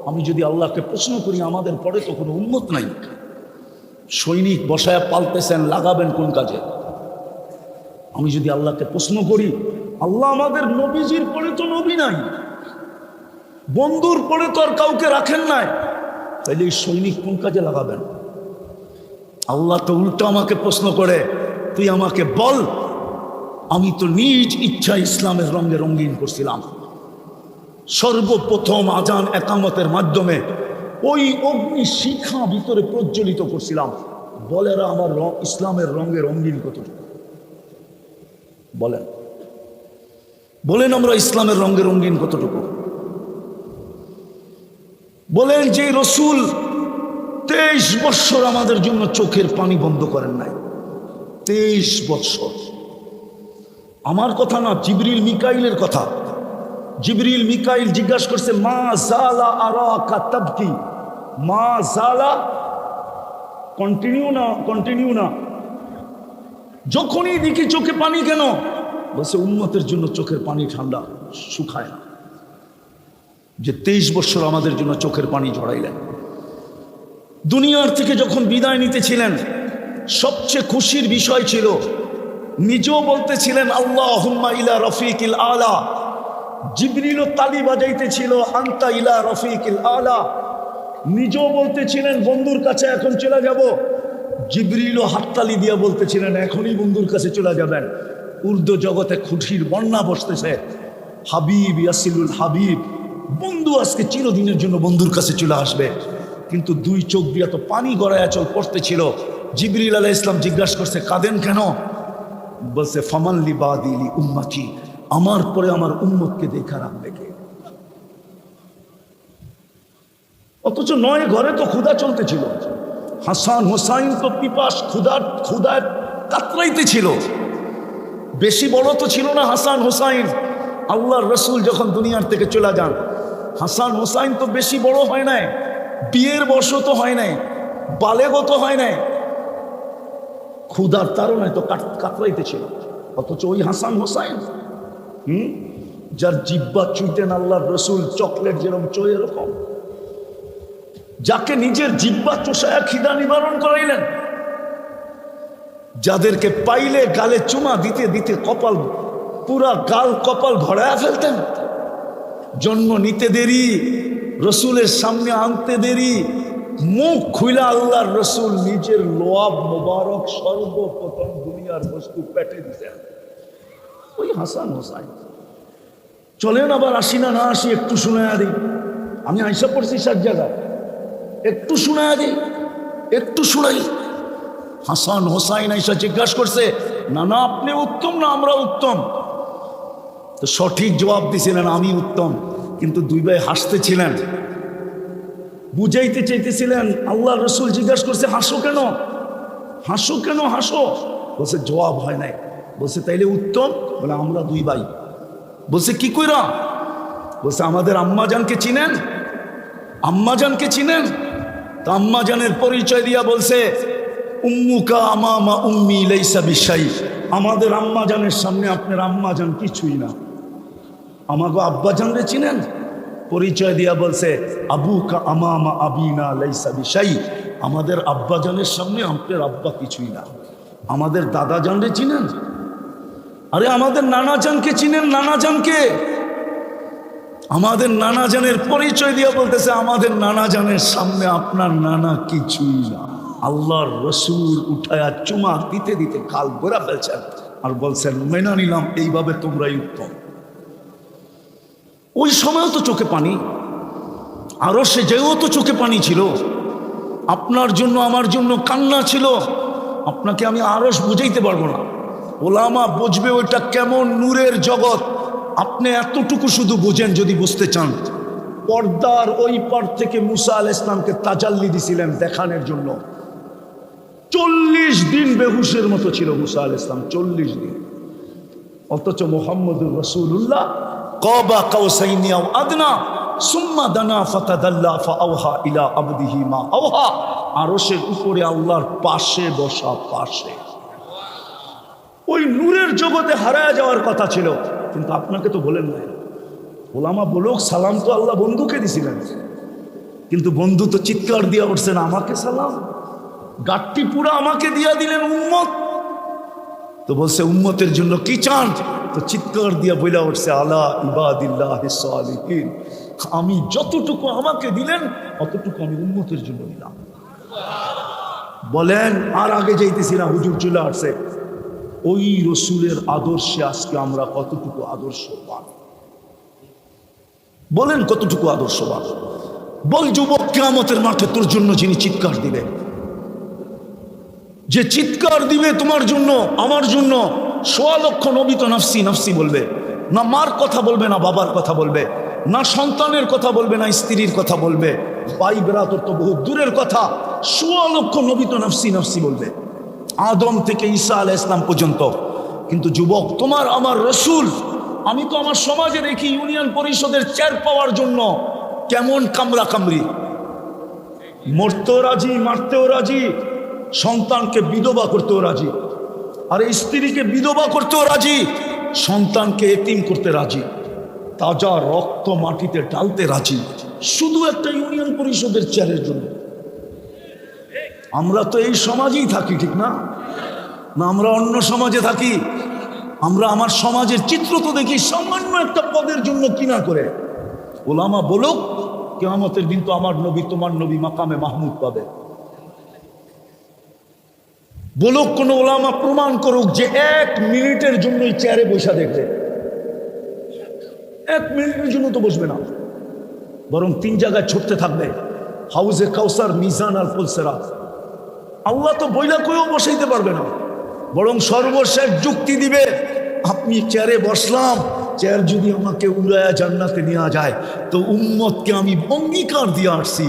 আমি যদি আল্লাহকে প্রশ্ন করি আমাদের পরে তো কোনো উম্মত নাই, সৈনিক বসায় পালতেছেন, লাগাবেন কোন কাজে? আমি যদি আল্লাহকে প্রশ্ন করি, আল্লাহ আমাদের নবীজির পরে তো নবী নাই, বন্ধুর পরে তো আর কাউকে রাখেন নাই, তাইলে এই সৈনিক কোন কাজে লাগাবেন? আল্লাহ তো উল্টো আমাকে প্রশ্ন করে, তুই আমাকে বল, আমি তো নিজ ইচ্ছা ইসলামের রঙে রঙিন করছিলাম। সর্বপ্রথম আজান একামতের মাধ্যমে ওই অগ্নি শিখা ভিতরে প্রজ্বলিত করছিলাম। বলেরা আমার ইসলামের রঙে রঙিন কতটুকু? বলেন আমরা ইসলামের রঙে রঙিন কতটুকু? বলেন যে রসুল 23 বৎসর আমাদের জন্য চোখের পানি বন্ধ করেন নাই, 23 বৎসর। আমার কথা না, জিবরিল মিকাইলের কথা। জিবরিল মিকাইল জিজ্ঞাসা করছে, মা জালা আরাকা তাবকি, মা জালা, কন্টিনিউ না, যখনই দেখি চোখে পানি কেন? বলছে উম্মতের জন্য চোখের পানি ঠান্ডা, শুকায় না। যে 23 বৎসর আমাদের জন্য চোখের পানি ঝরাইলেন। দুনিয়ার থেকে যখন বিদায় নিতেছিলেন, সবচেয়ে খুশির বিষয় ছিল, নিজেও বলতেছিলেন আল্লাহুম্মা ইলা রফিকিল আলা, জিবরিলও তালি বাজাইতেছিল আনতা ইলা রফিকিল আলা, নিজেও বলতেছিলেন বন্ধুর কাছে এখন চলে যাব, জিবরিলও হাততালি দিয়া বলতেছিলেন এখনই বন্ধুর কাছে চলে যাবেন। উর্দু জগতে খুশির বন্যা বসতেছে, হাবিব ইয়াসিলুল হাবিব, বন্ধু আজকে চিরদিনের জন্য বন্ধুর কাছে চলে আসবে। কিন্তু দুই চোখ দিয়া তো পানি গড়ায় চল পড়তেছিল। জিবরিল আলাইহিস সালাম জিজ্ঞাসা করছে, কাঁদেন কেন? বলছে ফামান লি বাদিলি উম্মতি, আমার পরে আমার উম্মতকে দেখা রাখবে কে? অথচ 9 ঘরে তো ক্ষুধা চলতেছিল, হাসান হোসাইন তো পিপাস ক্ষুধায় কাতরাইতে ছিল। বেশি বড় তো ছিল না হাসান হোসাইন। আল্লাহর রসুল যখন দুনিয়ার থেকে চলে যান, হাসান হোসাইন তো বেশি বড় হয় নাই, বিয়ের বর্ষ তো হয় নাই, বালেগত হয় নাই, ক্ষুধার তাড়নায় তো কাতরাইতে ছিল। অথচ ওই হাসান হোসাইন, যার জিব্বা চুইতেন আল্লাহর রসুল চকলেট যেরকম চোয় এরকম, যাকে নিজের জিব্বা চোষায়া খিদা নিবারণ করাইলেন, যাদেরকে পাইলে গালে চুমা দিতে দিতে কপাল, পুরা গাল কপাল ভরায়া ফেলতেন। জন্ম নিতে দেরি, রসুলের সামনে আনতে দেরি, মুখ খুইলা আল্লাহর রসুল নিজের লোয়াব মোবারক সর্বপ্রথম দুনিয়ার বস্তু পেটে দিতেন। ওই হাসান হোসাইন। চলেন আবার আসি না আসি, একটু শুনায়া দিই। আমি আইসা পড়ছি 7 জায়গায়, একটু শুনায়া দিই, একটু শুনাই। হাসান হোসাইন আইসা জিজ্ঞাসা করছে, না আপনি উত্তম না আমরা উত্তম? তো সঠিক জবাব দিছিলেন আমি উত্তম। কিন্তু দুই ভাই হাসতেছিলেন, বুঝাইতে চাইতেছিলেন। আল্লাহ রসুল জিজ্ঞাসা করছে, হাসো কেন, হাসো কেন, হাসো? বলছে জবাব হয় নাই। বলছে তাইলে উত্তম? বলে আমরা দুই ভাই। বলছে কি কইরা? বলছে আমাদের আম্মাজানকে চিনেন, আম্মাজানকে চিনেন? তো আম্মাজানের পরিচয় দিয়া বলছে উম্মুকা আমামা উম্মি লাইসা বিশাই, আমাদের আম্মাজানের সামনে আপনার আম্মাজান কিছুই না। আমাকে আব্বাজানরে চিনেন? পরিচয় দিয়া বলছে আবুকা আমামা আবিনা লাইসা বিশাই, আমাদের আব্বাজানের সামনে আপনার আব্বা কিছুই না। আমাদের দাদাজানরে চিনেন? আরে আমাদের নানাজানকে চিনেন, নানাজানকে। আমাদের নানাজানের পরিচয় দিয়া বলতেছে আমাদের নানাজানের সামনে আপনার নানা কিছুই না। আল্লাহর রসুল উঠায়া চুমা দিতে দিতে কাল গোড়া ফেলছেন আর বলছেন মেনা নিলাম, এইভাবে তোমরাই উত্তম। ওই সময়ও তো চোখে পানি, আরো সে যেও তো চোখে পানি ছিল, আপনার জন্য আমার জন্য কান্না ছিল। আপনাকে আমি আরশ বুঝাইতে পারবো না, ওলামা বুঝবে ওইটা কেমন নূরের জগৎ। আপনি এতটুকু শুধু বুঝেন যদি বুঝতে চান। পর্দার ওই পার থেকে মুসা আলাইহিস সালামকে তাজাল্লি দিছিলেন দেখানোর জন্য। 40 দিন বেহুশের মতো ছিল মুসা আলাইহিস সালাম, 40 দিন। অথচ মুহাম্মদুর রাসূলুল্লাহ কাবা কাউসাইনি আও আদনা সুম্মা দানা ফাতাদাল্লা ফাআওহা ইলা আবদিহি মা আওহা। আরশের উপরে আল্লাহর পাশে বসা, পাশে। ওই নূরের জগতে হারায় যাওয়ার কথা ছিল, কিন্তু আপনাকে তো বলেন নাই। ওলামা বলুক সালাম তো আল্লাহ বন্ধুকে দিছিলেন, কিন্তু বন্ধু তো চিৎকার দিয়া উঠছেন আমাকে সালাম, গাট্টি পুরা আমাকে দিয়া দিলেন উম্মত। তো বলছে উম্মতের জন্য কি চান? তো চিৎকার দিয়া বইলা উঠছে আলা ইবাদিল্লাহিস সালিহিন, আমি যতটুকু আমাকে দিলেন অতটুকু আমি উম্মতের জন্য দিলাম। বলেন আর আগে যাইতেছি না, হুজুর চলে আসছে। ওই রসুলের আদর্শে আজকে আমরা কতটুকু আদর্শবান? বলেন কতটুকু আদর্শবান? বল যুবক, কিয়ামতের মাঠে তোর জন্য যিনি চিৎকার দিবে, যে চিৎকার দিবে তোমার জন্য আমার জন্য, 1.25 লক্ষ নবী তো নাফসি নাফসি বলবে না, মার কথা বলবে না, বাবার কথা বলবে না, সন্তানের কথা বলবে না, স্ত্রীর কথা বলবে, ভাই বেরাতর তো বহু দূরের কথা। 1.25 লক্ষ নবী তো নাফসি নাফসি বলবে, আদম থেকে ঈসা আলাইহিস সালাম পর্যন্ত। কিন্তু যুবক, তোমার আমার রসুল, আমি তো আমার সমাজে দেখি ইউনিয়ন পরিষদের চেয়ার পাওয়ার জন্য কেমন কামরা কামড়ি, মরতেও রাজি, মারতেও রাজি, সন্তানকে বিধবা করতেও রাজি, আর স্ত্রীকে বিধবা করতেও রাজি, সন্তানকে এতিম করতে রাজি, তাজা রক্ত মাটিতে ঢালতে রাজি, শুধু একটা ইউনিয়ন পরিষদের চেয়ারের জন্য। আমরা তো এই সমাজেই থাকি, ঠিক না? না আমরা অন্য সমাজে থাকি? আমরা আমার সমাজের চিত্র তো দেখি সামান্য একটা পদের জন্য কিনা করে। ওলামা বলুক কিয়ামতের দিন তো আমার নবী তোমার নবী মাকামে মাহমুদ পাবে। বলুক কোন ওলামা প্রমাণ করুক যে 1 মিনিটের জন্যই চেয়ারে বসা দেখবে। 1 মিনিটের জন্য তো বসবে না, বরং 3 জায়গায় ছুটতে থাকবে, হাউজে কাউসার, মিজান আর ফুলসেরাত। আল্লাহ তো বইলা কইও বসাইতে পারবে না, বরং সর্বশেষ যুক্তি দিবে, আপনি চেয়ারে বসলাম, চেয়ার যদি আমাকে উড়ায়া জান্নাতে নেওয়া যায় তো উম্মতকে আমি অঙ্গীকার দিয়ে আসছি,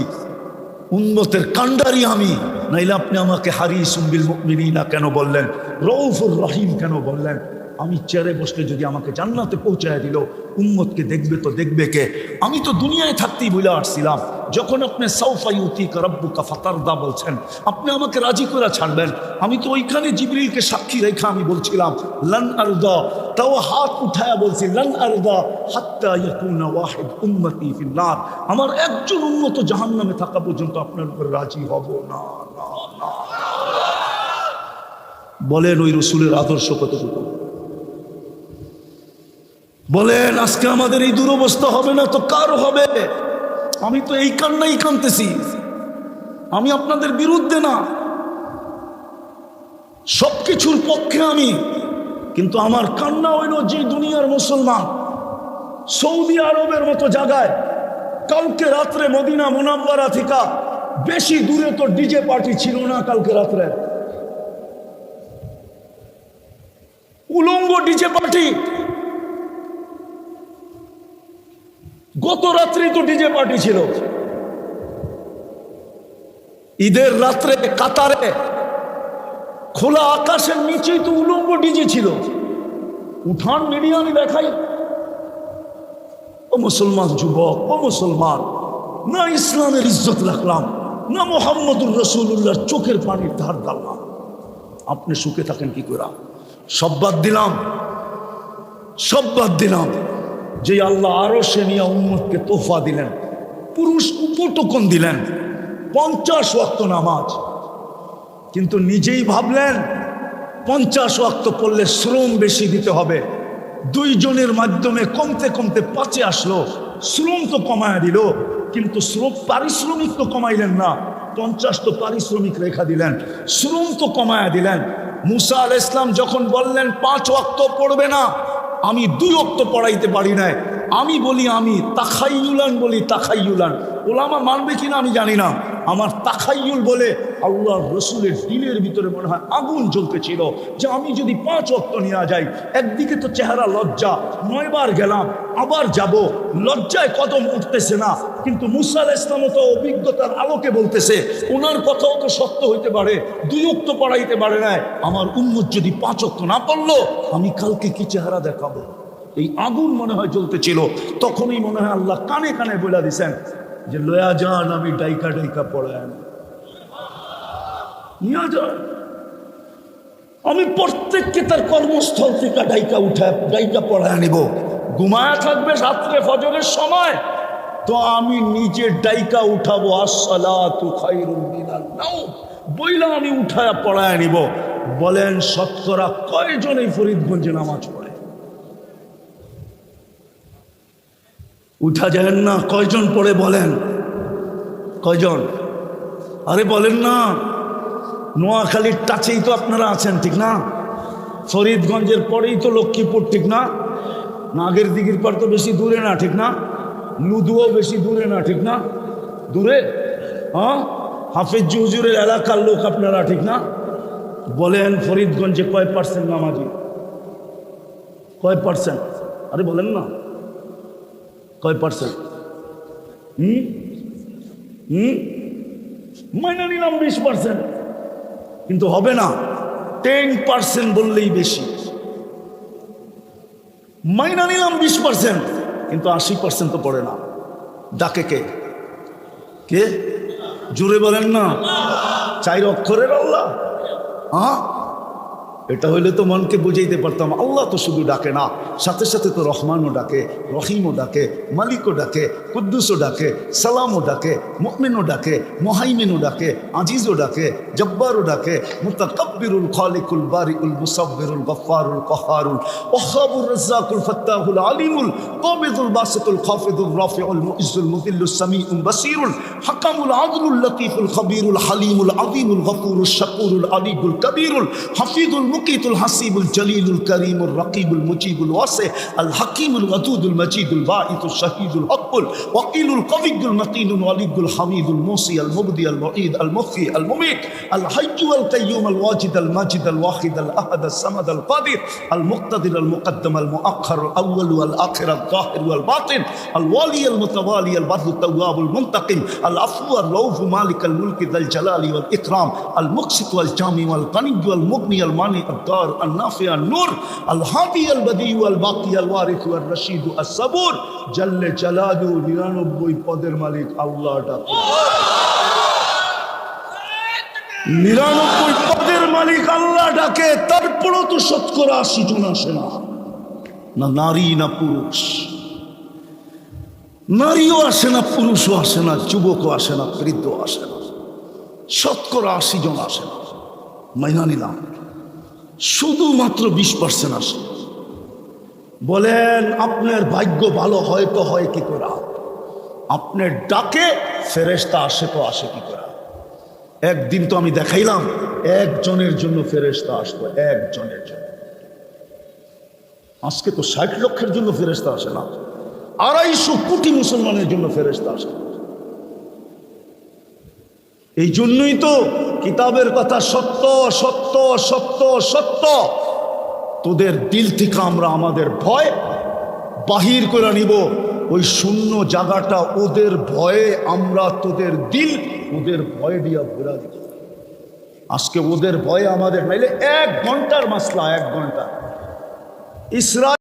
উম্মতের কান্ডারি আমি, নাইলে আপনি আমাকে হারিসুম বিল মুমিনিনা কেন বললেন, রউফুর রহিম কেন বললেন? আমি চেয়ারে বসলে যদি আমাকে জান্নাতে পৌঁছায় দিল, উম্মতকে দেখবে তো দেখবে কে? আমি তো দুনিয়ায় থাকতেই বলে আসছিলাম, যখন আপনি সাউফা ইউতিকা রাব্বুকা ফাতারদা বলছেন, আপনি আমাকে রাজি করে ছাড়বেন, আমি তো ওইখানে জিবরিলকে সাক্ষী রেখা আমি বলছিলাম লান আরদা, তাও হাত উঠায়া বলছি লান আরদা হাত্তা ইয়াকুনা ওয়াহিদ উম্মতি ফিন নার, আমার একজন উম্মত জাহান্নামে থাকা পর্যন্ত আপনার উপর রাজি হব না। না না, বলেন ওই রসুলের আদর্শ কতটুকু? বলেন আজকে আমাদের এই দুরবস্থা হবে না তো কার হবে? আমি তো এই কান্নাই কানতেছি, আমি আপনাদের বিরুদ্ধে না, সবকিছুর পক্ষে আমি, কিন্তু আমার কান্না হইল যে দুনিয়ার মুসলমান সৌদি আরবের মতো জায়গায় কালকে রাত্রে মদিনা মুনাব্বারা থেকে বেশি দূরে তো ডিজে পার্টি ছিল না, কালকে রাত্রে উলঙ্গ ডিজে পার্টি, গত গত রাত্রি তো ডিজে পার্টি ছিল, ঈদের রাত্রে কাতারে খোলা আকাশের নিচেই তো উলঙ্গ ডিজে ছিল। উঠান মিডিয়া আমি দেখাই, ও মুসলমান যুবক, ও মুসলমান, না ইসলামের ইজ্জত রাখলাম, না মুহাম্মদুর রাসূলুল্লাহর চোখের পানির ধার দাঁড়লাম, আপনি সুখে থাকেন কি করে? সব বাদ দিলাম, সব বাদ দিলাম। যে আল্লাহ আরো সে নিয়ে উম্মতকে তোহফা দিলেন, পুরুষ উপটকন দিলেন, 50 ওয়াক্ত নামাজ, কিন্তু নিজেই ভাবলেন 50 ওয়াক্ত পড়লে শ্রম বেশি দিতে হবে। 2 জনের মাধ্যমে কমতে কমতে 5-এ আসলো, শ্রম তো কমায় দিল, কিন্তু শ্রম পারিশ্রমিক তো কমাইলেন না। 50 তো পারিশ্রমিক রেখা দিলেন, শ্রম তো কমায় দিলেন। মুসা আলাইহিস সালাম যখন বললেন 5 ওয়াক্ত পড়বে না, আমি 2 ওয়াক্ত পড়াইতে পারি না, আমি বলি আমি তাখাইয়ুলান বলি, তাখাইয়ুলান, ওলামা মানবে কিনা আমি জানি না, আমার তাখাইয়ুল বলে আল্লাহর রসুলের দিলের ভিতরে মনে হয় আগুন জ্বলতেছিল যে আমি যদি 5 ওয়াক্ত নিয়ে যাই, একদিকে তো চেহারা লজ্জা, 9 বার গেলাম আবার যাব, লজ্জায় কদম উঠতেছে না, কিন্তু মুসা আলাইহিস সালাম তো অভিজ্ঞতার আলোকে বলতেছে ওনার কথাও তো সত্য হইতে পারে, 2 ওয়াক্ত পড়াইতে পারে না, আমার উম্মত যদি 5 ওয়াক্ত না পড়লো আমি কালকে কি চেহারা দেখাবো। এই আগুন মনে হয় জ্বলতেছিল, তখনই মনে হয় আল্লাহ কানে কানে বলে দিছেন যে লয়া যান, আমি ডাইকা ডাইকা পড়ায় নিয়ে যান, আমি প্রত্যেককে তার কর্মস্থল থেকে ডাইকা উঠায় ডাইকা পড়ায় নিব। ঘুমায়া থাকবে রাত্রে ফজরের সময়, তো আমি নিজে ডাইকা উঠাবো, আসসালাতু খায়রুম মিনান নাওম বইলা আমি উঠায়া পড়ায় নিব। বলেন শতকরা কয়জন এই ফরিদগঞ্জে নামাজ পড়ে? উঠা যায় না, কয়জন পড়ে বলেন? কয়জন? আরে বলেন না। নোয়াখালীর টাচেই তো আপনারা আছেন, ঠিক না? ফরিদগঞ্জের পরেই তো লক্ষ্মীপুর, ঠিক না? নাগের দিঘির পর তো বেশি দূরে না, ঠিক না? লুদুও বেশি দূরে না, ঠিক না? দূরে? হ্যাঁ, হাফেজ হুজুরের এলাকার লোক আপনারা, ঠিক না? বলেন ফরিদগঞ্জে কয় পার্সেন্ট নামাজি? কয় পার্সেন্ট? আরে বলেন না, কয় পার্সেন্ট? মাইনা নিলাম 20%, কিন্তু হবে না, 10% বললেই বেশি। মাইনা নিলাম 20%, কিন্তু 80% তো পড়ে না। ডাকে কে? কে? জোরে বলেন না। 4 অক্ষরের আল্লাহ। হ্যাঁ, এটা হইলে তো মনকে বুঝাইতে পারতাম, আল্লাহ তো শুধু ডাকে না, সাথে সাথে তো রহমানও ডাকে, রহিমও ডাকে, মালিকও ডাকে, কুদ্দুসও ডাকে, সালামও ডাকে, মুমিনও ডাকে, মুহাইমিনও ডাকে, আজিজও ডাকে, জব্বারও ডাকে, মুতাকাব্বিরুল খালিকুল বারিউল মুসাব্বিরুল গফফারুল কহারুল ওয়াহাবুর রাজ্জাকুল ফাত্তাহুল আলিমুল কাবিদুল বাসিতুল খাফিদুর রাফিউল মুইজ্জুল মুযিল্লুস সামিউল বাসিরুল হাকামুল আদলুল লতীফুল খবীরুল হালিমুল আযীমুল গফুরুশ শাকুরুল আলিকুল কবীরুল হাফিজুল মুকিতুল হাসিবুল জলিলুল করিমুল রকিবুল মুজিবুল ওয়াসি আল হাকিমুল ওয়াদুদুল মজিদুল বাঈতুল শাহীদুল হকুল ওয়াকিলুল কবিয়ুল মতিনুল ওয়ালিদুল হামিদুল মুসি আল মুবদি আল মুঈদ আল মুফি আল মুমিত আল হাইয়্যু আল কাইয়্যুম আল ওয়াজিদ আল মাজিদ আল ওয়াহিদ আল আহাদ আল সামাদ আল কাদির আল মুক্তাদির আল মুকদ্দম আল মুআখ্খার আল আউয়াল ওয়াল আখির আল যাহির ওয়াল বাতিন আল ওয়ালি আল মুতাওয়ালি আল বাররু তাওয়াবুল মুনতাকিম আল আফু আল রউফ মালিক আল মুলক যাল জালালি ওয়াল ইকরাম আল মুকসিত ওয়াল জামি ওয়াল গনি ওয়াল মুগনি আল মানি الدار النافع النور الهادي البديع الباقي الوارث الرشيد الصبور جل جلاله 99 পদের মালিক আল্লাহ ডাকে। 99 পদের মালিক আল্লাহ ডাকে, তারপরও তো শতকরা 80 জন আসে না, না নারী না পুরুষ, নারীও আসে না, পুরুষও আসে না, যুবকও আসে না, বৃদ্ধ আসে না, শতকরা 80 জন আসে না। মাইনা নিলাম, শুধুমাত্র 20% আসে। বলেন আপনার ভাগ্য ভালো হয় তো হয় কি করে? আপনার ডাকে ফেরেশতা আসে তো আসে কি করে? একদিন তো আমি দেখাইলাম একজনের জন্য ফেরেশতা আসতো, একজনের জন্য। আজকে তো 60 লক্ষের জন্য ফেরেশতা আসে না, 250 কোটি মুসলমানের জন্য ফেরেশতা আসে। এই জন্যই তো কিতাবের কথা সত্য সত্য সত্য সত্য। তোদের দিল থেকে আমরা আমাদের ভয় বাহির করে নিব, ওই শূন্য জায়গাটা ওদের ভয়ে আমরা তোদের দিল ওদের ভয়ে দিয়া ভরা দিই। আজকে ওদের ভয়ে আমাদের, নাইলে 1 ঘন্টার মাসলা, 1 ঘন্টা ইসরায়েল